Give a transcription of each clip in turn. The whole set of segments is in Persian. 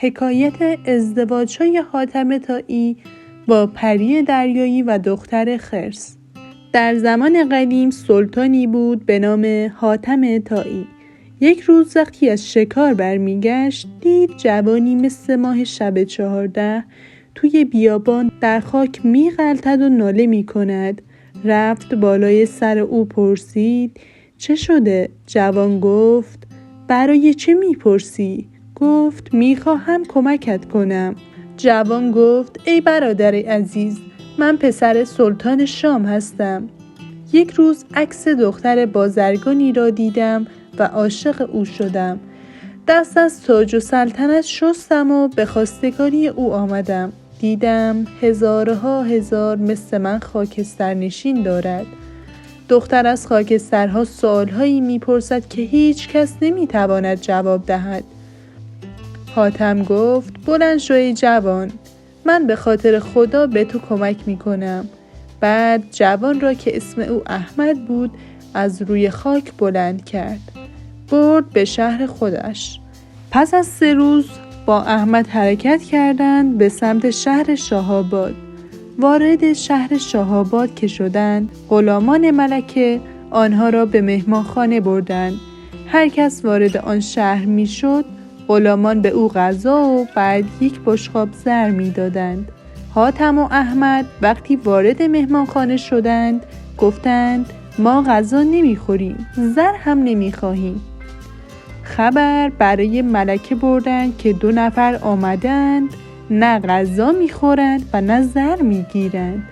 حکایت ازدواج‌های حاتم طایی با پری دریایی و دختر خرس. در زمان قدیم سلطانی بود به نام حاتم طایی. یک روز وقتی از شکار برمیگشت دید جوانی مثل ماه شب 14 توی بیابان در خاک میغلطد و ناله میکند. رفت بالای سر او پرسید چه شده؟ جوان گفت برای چه میپرسی؟ گفت میخواهم کمکت کنم. جوان گفت ای برادر عزیز، من پسر سلطان شام هستم. یک روز عکس دختر بازرگانی را دیدم و عاشق او شدم. دست از تاج و سلطنت شستم و به خواستگاری او آمدم. دیدم هزارها هزار مثل من خاکستر نشین دارد. دختر از خاکسترها سوالهایی میپرسد که هیچ کس نمیتواند جواب دهد. حاتم گفت بلند شو ای جوان، من به خاطر خدا به تو کمک میکنم. بعد جوان را که اسم او احمد بود از روی خاک بلند کرد، برد به شهر خودش. پس از 3 روز با احمد حرکت کردند به سمت شهر شاه‌آباد. وارد شهر شاه‌آباد که شدند، غلامان ملکه آنها را به مهمانخانه بردند. هر کس وارد آن شهر می شد، غلامان به او غذا و بعد یک بشقاب زر می دادند. حاتم و احمد وقتی وارد مهمانخانه شدند، گفتند ما غذا نمی خوریم، زر هم نمی خواهیم. خبر برای ملکه بردند که 2 نفر آمدند، نه غذا می‌خورند و نه زر می‌گیرند.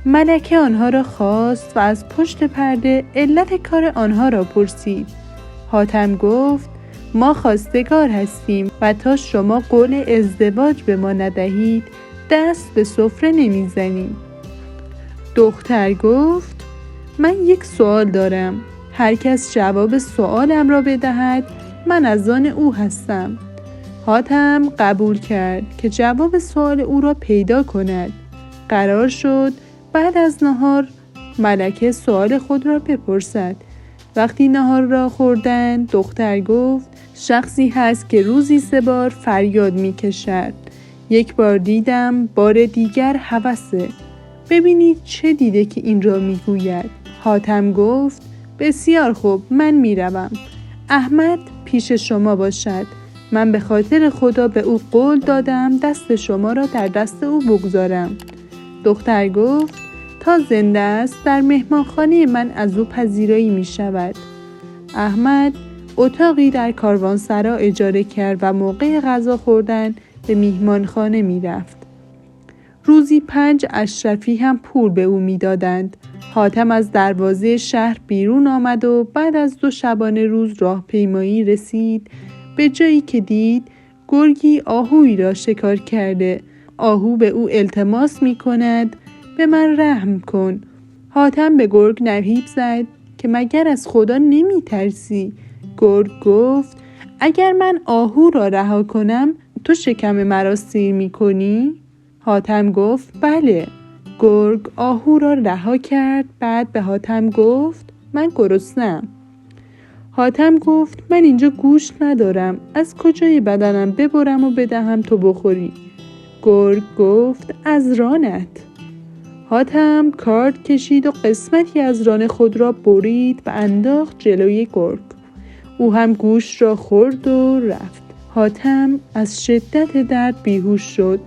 ملکه آنها را خواست و از پشت پرده علت کار آنها را پرسید. حاتم گفت ما خواستگار هستیم و تا شما قول ازدواج به ما ندهید دست به سفره نمی‌زنیم. دختر گفت من یک سوال دارم، هر کس جواب سوالم را بدهد من از آن او هستم. حاتم قبول کرد که جواب سوال او را پیدا کند. قرار شد بعد از نهار ملکه سوال خود را بپرسد. وقتی نهار را خوردند دختر گفت شخصی هست که روزی 3 بار فریاد می کشد. یک بار دیدم، بار دیگر هوسه. ببینید چه دیده که این را می گوید. حاتم گفت بسیار خوب، من می روم. احمد پیش شما باشد. من به خاطر خدا به او قول دادم دست شما را در دست او بگذارم. دختر گفت تا زنده است در مهمانخانه من از او پذیرایی می شود. احمد اتاقی در کاروانسرا اجاره کرد و موقع غذا خوردن به میهمانخانه می رفت. روزی 5 اشرفی هم پول به او می دادند. حاتم از دروازه شهر بیرون آمد و بعد از 2 شبانه روز راهپیمایی رسید به جایی که دید گرگی آهویی را شکار کرده. آهو به او التماس می کند به من رحم کن. حاتم به گرگ نهیب زد که مگر از خدا نمی ترسی؟ گرگ گفت اگر من آهو را رها کنم تو شکم مرا سیر می کنی؟ حاتم گفت بله. گرگ آهو را رها کرد. بعد به حاتم گفت من گرسنه‌ام. حاتم گفت من اینجا گوشت ندارم، از کجای بدنم ببرم و بدهم تو بخوری؟ گرگ گفت از رانت. حاتم کارد کشید و قسمتی از ران خود را برید و انداخت جلوی گرگ. او هم گوشت را خورد و رفت. حاتم از شدت درد بیهوش شد.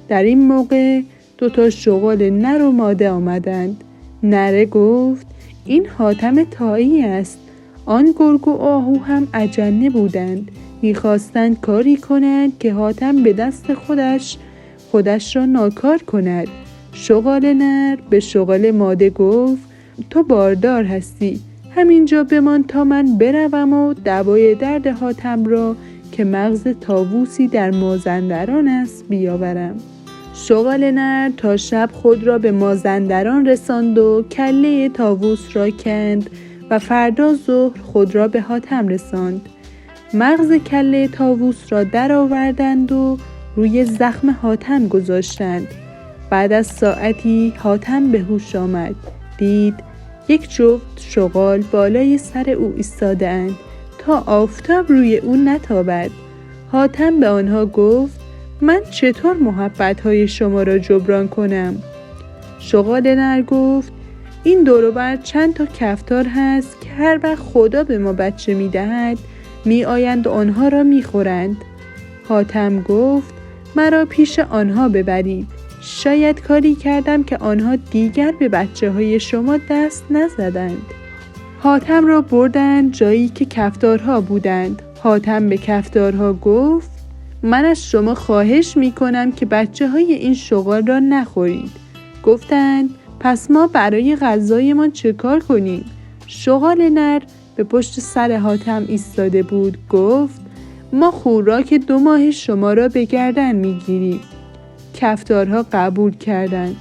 در این موقع 2 شغال نر و ماده آمدند. نره گفت این حاتم طایی است. آن گرگ و آهو هم اجنه بودند. می‌خواستند کاری کنند که حاتم به دست خودش را ناکار کند. شغال نر به شغال ماده گفت تو باردار هستی، همینجا بمان تا من بروم و دوای درد حاتم را که مغز طاووسی در مازندران است بیاورم. شغال نر تا شب خود را به مازندران رساند و کله طاووس را کند و فردا ظهر خود را به حاتم رساند. مغز کله طاووس را در آوردند و روی زخم حاتم گذاشتند. بعد از ساعتی حاتم به هوش آمد. دید یک جفت شغال بالای سر او ایستاده‌اند تا آفتاب روی او نتابد. حاتم به آنها گفت من چطور محبت‌های شما را جبران کنم؟ شغال نر گفت این دور و بر چند تا کفتار هست که هر وقت خدا به ما بچه می‌دهد می‌آیند و آنها را می‌خورند. حاتم گفت مرا پیش آنها ببرید. شاید کاری کردم که آنها دیگر به بچه‌های شما دست نزدند. حاتم را بردند جایی که کفتارها بودند. حاتم به کفتارها گفت من از شما خواهش می‌کنم که بچه‌های این شغال را نخورید. گفتند پس ما برای غذایمان چه کار کنیم؟ شغال نر به پشت سر حاتم ایستاده بود. گفت ما خوراک 2 ماه شما را به گردن می‌گیریم. کفتارها قبول کردند.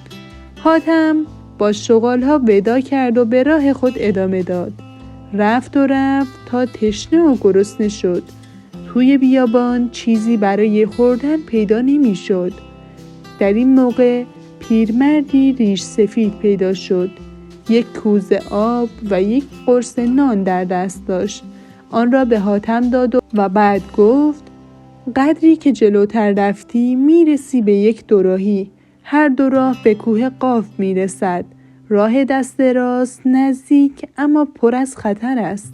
حاتم با شغالها ودا کرد و به راه خود ادامه داد. رفت تا تشنه و گرسنه شد. توی بیابان چیزی برای خوردن پیدا نمی شد. در این موقع پیرمردی ریش سفید پیدا شد. یک کوزه آب و یک قرص نان در دست داشت. آن را به حاتم داد و بعد گفت قدری که جلوتر رفتی میرسی به یک دوراهی. هر دو راه به کوه قاف میرسد. راه دست راست نزدیک اما پر از خطر است.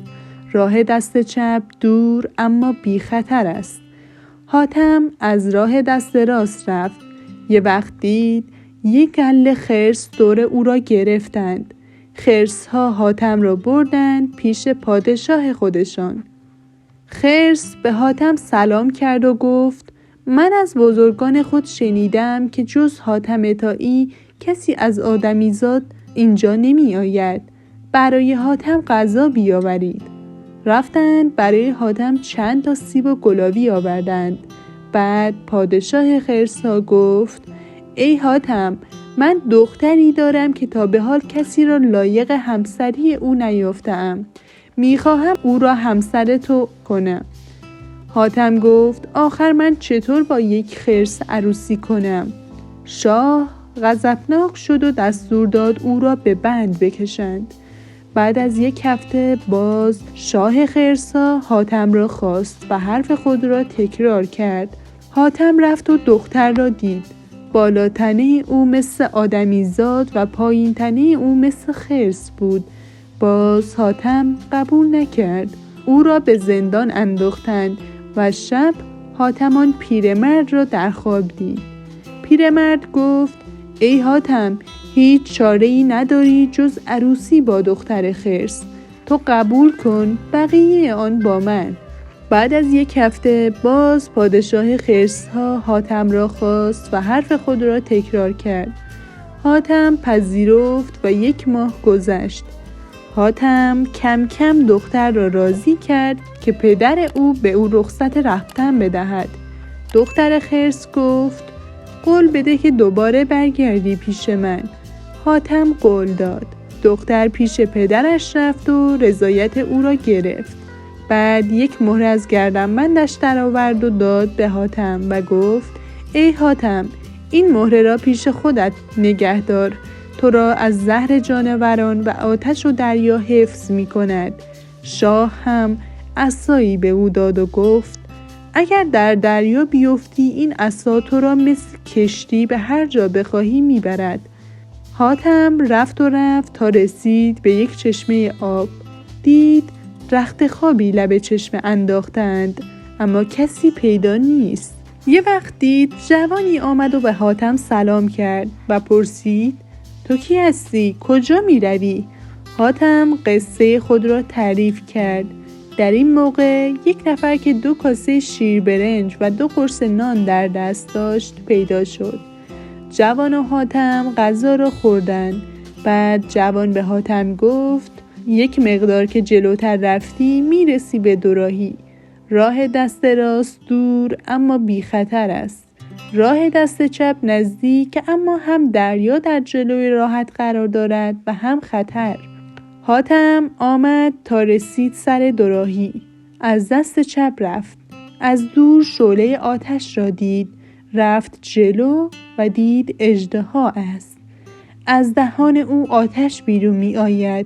راه دست چپ دور اما بی خطر است. حاتم از راه دست راست رفت. یه وقت دید یک گله خرس دور او را گرفتند. خرس‌ها حاتم را بردند پیش پادشاه خودشان. خرس به حاتم سلام کرد و گفت من از بزرگان خود شنیدم که جز حاتم طایی کسی از آدمیزاد اینجا نمی آید. برای حاتم غذا بیاورید. رفتند برای حاتم چند تا سیب و گلاوی آوردند. بعد پادشاه خرس‌ها گفت ای حاتم من دختری دارم که تا به حال کسی را لایق همسری او نیافتم. میخواهم او را همسر تو کنم. حاتم گفت آخر من چطور با یک خرس عروسی کنم؟ شاه غضبناک شد و دستور داد او را به بند بکشند. بعد از 1 هفته باز شاه خرس‌ها حاتم را خواست و حرف خود را تکرار کرد. حاتم رفت و دختر را دید. بالا تنه او مثل آدمیزاد و پایین تنه او مثل خرس بود. باز حاتم قبول نکرد. او را به زندان انداختند و شب حاتم آن پیرمرد را در خواب دید. پیرمرد گفت ای حاتم هیچ چاره‌ای نداری جز عروسی با دختر خرس. تو قبول کن بقیه آن با من. بعد از 1 هفته باز پادشاه خرس‌ها حاتم را خواست و حرف خود را تکرار کرد. حاتم پذیرفت و 1 ماه گذشت. حاتم کم کم دختر را راضی کرد که پدر او به او رخصت رفتن بدهد. دختر خرس گفت قول بده که دوباره برگردی پیش من. حاتم قول داد. دختر پیش پدرش رفت و رضایت او را گرفت. بعد 1 مهره از گردنبندش درآورد و داد به حاتم و گفت ای حاتم این مهره را پیش خودت نگه دار. تو را از زهر جانوران و آتش و دریا حفظ می کند. شاه هم عصایی به او داد و گفت اگر در دریا بیفتی این عصا تو را مثل کشتی به هر جا بخواهی می برد. حاتم رفت تا رسید به یک چشمه آب. دید رخت خوابی لب چشمه انداختند اما کسی پیدا نیست. یه وقت دید جوانی آمد و به حاتم سلام کرد و پرسید تو کی هستی؟ کجا می روی؟ حاتم قصه خود را تعریف کرد. در این موقع 1 نفر که 2 کاسه شیر برنج و 2 قرص نان در دست داشت پیدا شد. جوان و حاتم غذا را خوردند. بعد جوان به حاتم گفت 1 مقدار که جلوتر رفتی میرسی به دوراهی. راه دست راست دور اما بی خطر است. راه دست چپ نزدیک اما هم دریا در جلوی راهت قرار دارد و هم خطر. حاتم آمد تا رسید سر دوراهی. از دست چپ رفت. از دور شعله آتش را دید. رفت جلو و دید اژدها است. از دهان او آتش بیرون می آید.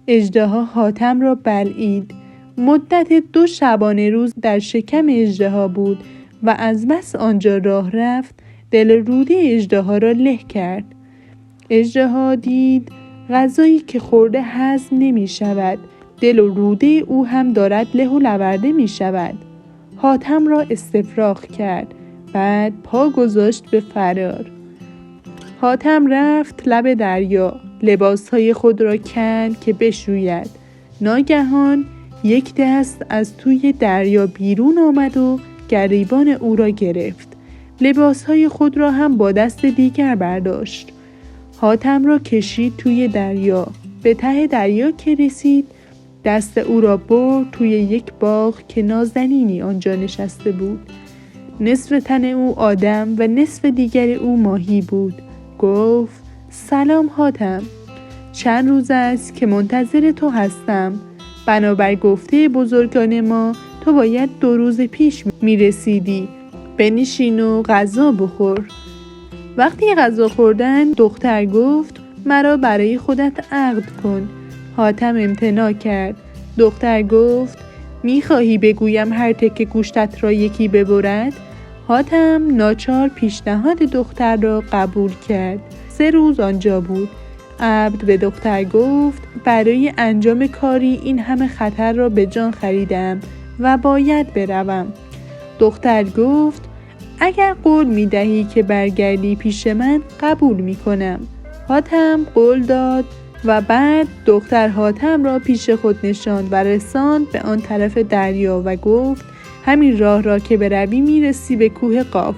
اژدها حاتم را بلعید. مدت 2 شبانه روز در شکم اژدها بود و از بس آنجا راه رفت دل روده اژدها را له کرد. اژدها دید غذایی که خورده هضم نمی شود. دل و روده او هم دارد له و لورده می شود. حاتم را استفراغ کرد. بعد پا گذاشت به فرار. حاتم رفت لب دریا. لباسهای خود را کند که بشوید. ناگهان یک دست از توی دریا بیرون آمد و گریبان او را گرفت. لباسهای خود را هم با دست دیگر برداشت. حاتم را کشید توی دریا. به ته دریا که رسید دست او را برد توی یک باغ که نازنینی آنجا نشسته بود. نصف تن او آدم و نصف دیگر او ماهی بود. گفت سلام حاتم، چند روز است که منتظر تو هستم. بنابر گفته بزرگان ما تو باید 2 روز پیش می رسیدی. بنشین و غذا بخور. وقتی غذا خوردن دختر گفت مرا برای خودت عقد کن. حاتم امتناع کرد. دختر گفت میخواهی بگویم هر تکه گوشتت را یکی ببرد؟ حاتم ناچار پیشنهاد دختر را قبول کرد. 3 روز آنجا بود. عبد به دختر گفت برای انجام کاری این همه خطر را به جان خریدم و باید بروم. دختر گفت اگر قول می دهی که برگردی پیش من قبول می کنم. حاتم قول داد و بعد دختر حاتم را پیش خود نشاند و رساند به آن طرف دریا و گفت همین راه را که بروی می رسی به کوه قاف.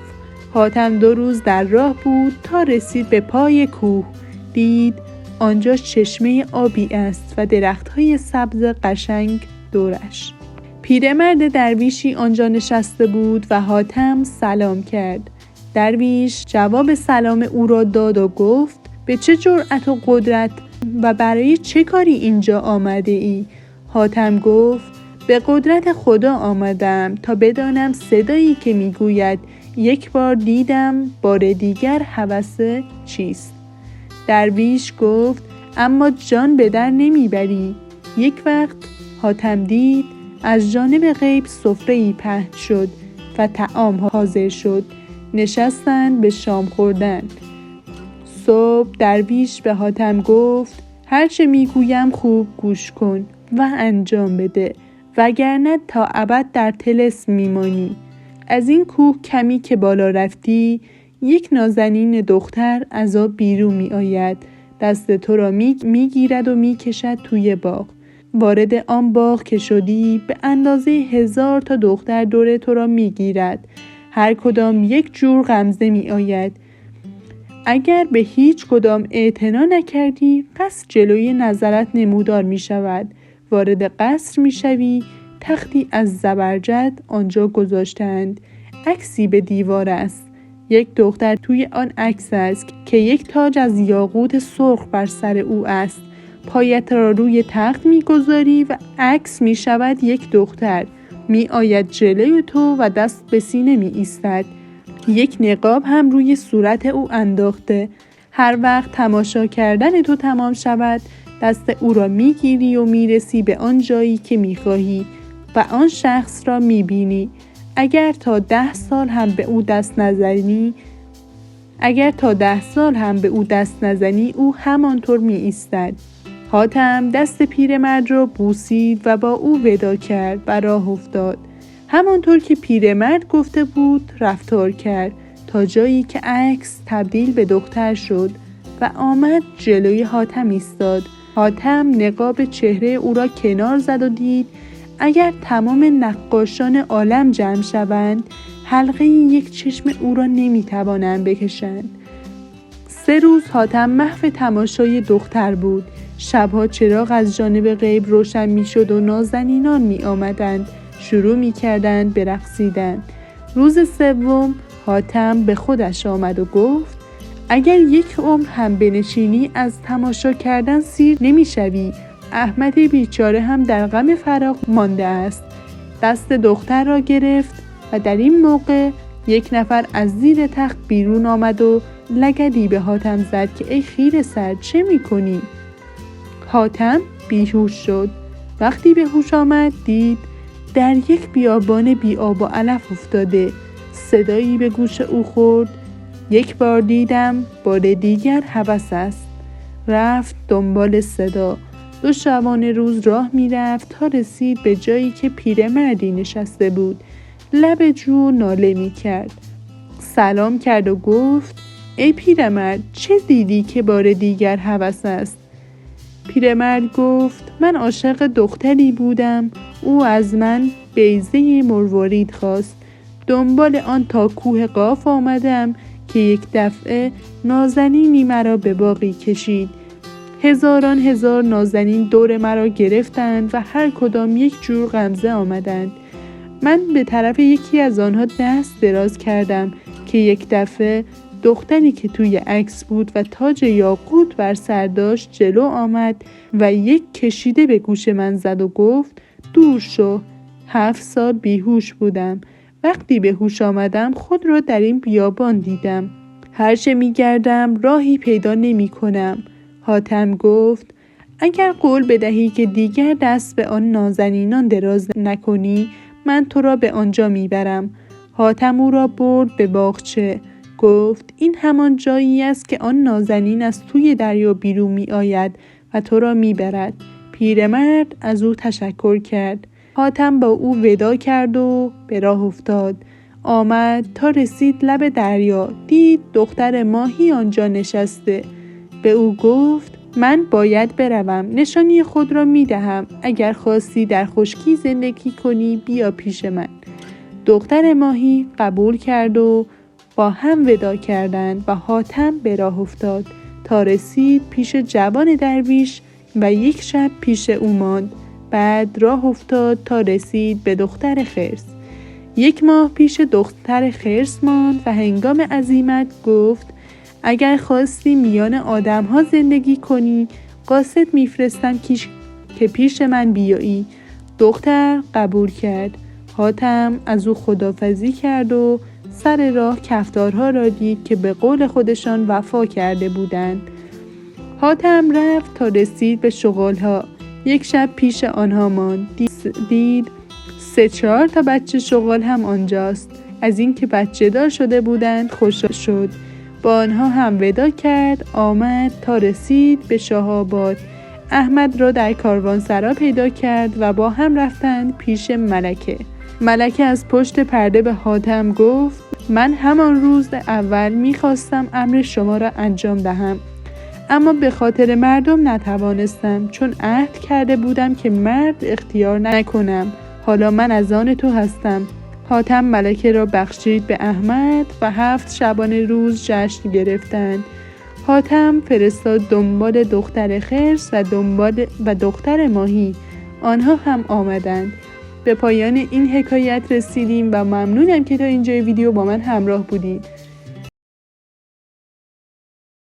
حاتم 2 روز در راه بود تا رسید به پای کوه. دید آنجا چشمه آبی است و درخت‌های سبز قشنگ دورش. پیرمرد درویشی آنجا نشسته بود و حاتم سلام کرد. درویش جواب سلام او را داد و گفت به چه جرأت و قدرت و برای چه کاری اینجا آمده ای؟ حاتم گفت به قدرت خدا آمدم تا بدانم صدایی که میگوید یک بار دیدم بار دیگر هوس چیست. درویش گفت اما جان به در نمیبری. یک وقت حاتم دید از جانب غیب سفره‌ای پهن شد و طعام حاضر شد. نشستند به شام خوردن. صبح درویش به حاتم گفت هرچه میگویم خوب گوش کن و انجام بده وگرنه تا ابد در طلسم میمانی. از این کوه کمی که بالا رفتی یک نازنین دختر از آب بیرون می آید. دست تو را میگیرد و میکشد توی باغ. وارد آن باغ که شدی به اندازه 1000 تا دختر دور تو را میگیرد. هر کدام یک جور غمزه می آید. اگر به هیچ کدام اعتنا نکردی قصر جلوی نظرت نمودار می شود. وارد قصر می شوی. تختی از زبرجد آنجا گذاشتند. عکسی به دیوار است. یک دختر توی آن عکس است که یک تاج از یاقوت سرخ بر سر او است. پایت را روی تخت می‌گذاری و عکس می‌شود یک دختر. می‌آید جلوی تو و دست به سینه می‌ایستد. یک نقاب هم روی صورت او انداخته. هر وقت تماشا کردن تو تمام شود دست او را می‌گیری و می‌رسی به آن جایی که می‌خواهی و آن شخص را می‌بینی. اگر تا 10 سال هم به او دست نزنی او همانطور می ایستد. حاتم دست پیرمرد را بوسید و با او ودا کرد و راه افتاد. همانطور که پیرمرد گفته بود رفتار کرد تا جایی که عکس تبدیل به دختر شد و آمد جلوی حاتم ایستاد. حاتم نقاب چهره او را کنار زد و دید اگر تمام نقاشان عالم جمع شوند حلقه یک چشم او را نمیتوانند بکشند. 3 روز حاتم محو تماشای دختر بود. شبها چراغ از جانب غیب روشن میشد و نازنینان می آمدند. شروع می کردند به رقصیدن. روز 3 حاتم به خودش آمد و گفت اگر یک عمر هم بنشینی از تماشا کردن سیر نمی شوی. احمد بیچاره هم در غم فراق مانده است. دست دختر را گرفت و در این موقع یک نفر از زیر تخت بیرون آمد و لگدی به حاتم زد که ای خیره سر چه می کنی؟ حاتم بیهوش شد. وقتی به هوش آمد دید در یک بیابان بی آب و علف افتاده. صدایی به گوش او خورد: یک بار دیدم، بار دیگر هوس است. رفت دنبال صدا. 2 شبانه روز راه می رفت تا رسید به جایی که پیرمردی نشسته بود. لب جو ناله می کرد. سلام کرد و گفت: ای پیرمرد، چه دیدی که بار دیگر هوس است؟ پیرمرد گفت: من عاشق دختری بودم. او از من بیضه مروارید خواست. دنبال آن تا کوه قاف آمدم که یک دفعه نازنینی مرا به باغی کشید. هزاران هزار نازنین دور مرا گرفتند و هر کدام یک جور غمزه آمدند. من به طرف یکی از آنها دست دراز کردم که یک دفعه دختری که توی عکس بود و تاج یاقوت بر سر داشت جلو آمد و یک کشیده به گوش من زد و گفت: دور شو. 7 سال بیهوش بودم. وقتی به هوش آمدم خود را در این بیابان دیدم. هرچه می گردم راهی پیدا نمی کنم. حاتم گفت: اگر قول بدهی که دیگر دست به آن نازنینان دراز نکنی، من تو را به آنجا می برم. حاتم او را برد به باغچه. گفت: این همان جایی است که آن نازنین از توی دریا بیرون می آید و تو را می برد. پیرمرد از او تشکر کرد. حاتم با او ودا کرد و به راه افتاد. آمد تا رسید لب دریا. دید دختر ماهی آنجا نشسته. به او گفت: من باید بروم. نشانی خود را می دهم. اگر خواستی در خشکی زندگی کنی بیا پیش من. دختر ماهی قبول کرد و با هم ودا کردند و حاتم به راه افتاد تا رسید پیش جوان درویش و یک شب پیش او ماند. بعد راه افتاد تا رسید به دختر خرس. 1 ماه پیش دختر خرس ماند و هنگام عزیمت گفت: اگر خواستی میان آدم ها زندگی کنی، قاصد میفرستم که پیش من بیایی. دختر قبول کرد. حاتم از او خداحافظی کرد و سر راه کفتارها را دید که به قول خودشان وفا کرده بودند. حاتم رفت تا رسید به شغالها. یک شب پیش آنها ماند. دید 3-4 تا بچه شغال هم آنجاست. از اینکه بچه دار شده بودند خوشحال شد. با آنها هم ودا کرد. آمد تا رسید به شاه‌آباد. احمد را در کاروانسرا پیدا کرد و با هم رفتند پیش ملکه. ملکه از پشت پرده به حاتم گفت: من همان روز اول میخواستم امر شما را انجام دهم، اما به خاطر مردم نتوانستم، چون عهد کرده بودم که مرد اختیار نکنم. حالا من از آن تو هستم. حاتم ملکه را بخشید به احمد و 7 شبانه روز جشن گرفتند. حاتم فرستاد دنبال دختر خرس و دختر ماهی. آنها هم آمدند. به پایان این حکایت رسیدیم و ممنونم که تا اینجای ویدیو با من همراه بودید.